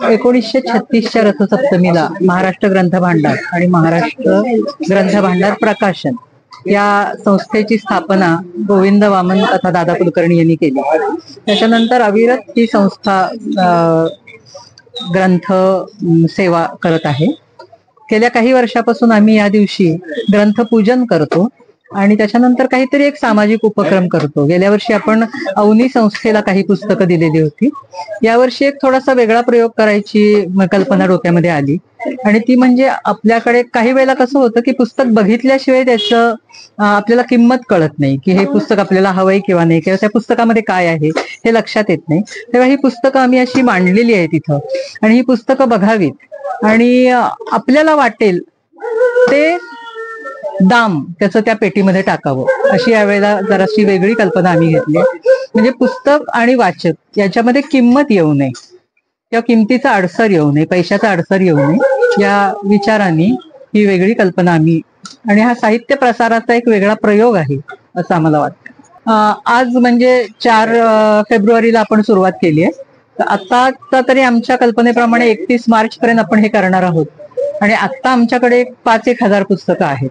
1936च्या रथसप्तमीला महाराष्ट्र ग्रंथ भांडार आणि महाराष्ट्र ग्रंथ भांडार प्रकाशन या संस्थेची स्थापना गोविंद वामन तथा दादा कुलकर्णी यांनी केली. त्याच्यानंतर अविरत ही संस्था ग्रंथ सेवा करत आहे. गेल्या काही वर्षापासून आम्ही या दिवशी ग्रंथपूजन करतो आणि त्याच्यानंतर काहीतरी एक सामाजिक उपक्रम करतो. गेल्या वर्षी आपण अवनी संस्थेला काही पुस्तकं दिलेली होती. यावर्षी एक थोडासा वेगळा प्रयोग करायची कल्पना डोक्यामध्ये आली आणि ती म्हणजे आपल्याकडे काही वेळेला कसं होतं की पुस्तक बघितल्याशिवाय त्याचं आपल्याला किंमत कळत नाही की हे पुस्तक आपल्याला हवंय किंवा नाही, किंवा त्या पुस्तकामध्ये काय आहे हे लक्षात येत नाही. तेव्हा ही पुस्तकं आम्ही अशी मांडलेली आहेत इथं आणि ही पुस्तकं बघावीत आणि आपल्याला वाटेल ते दाम त्याचं त्या पेटीमध्ये टाकावं, अशी यावेळेला जराशी वेगळी कल्पना आम्ही घेतली. म्हणजे पुस्तक आणि वाचक याच्यामध्ये किंमत येऊ नये किंवा किमतीचा अडसर येऊ नये, पैशाचा अडसर येऊ नये, या विचाराने ही वेगळी कल्पना आम्ही, आणि हा साहित्य प्रसाराचा एक वेगळा प्रयोग आहे असं आम्हाला वाटतं. आज म्हणजे 4 फेब्रुवारीला आपण सुरुवात केली आहे. आता तरी आमच्या कल्पनेप्रमाणे 31 मार्च पर्यंत आपण हे करणार आहोत आणि आता आमच्याकडे 5,000 पुस्तकं आहेत.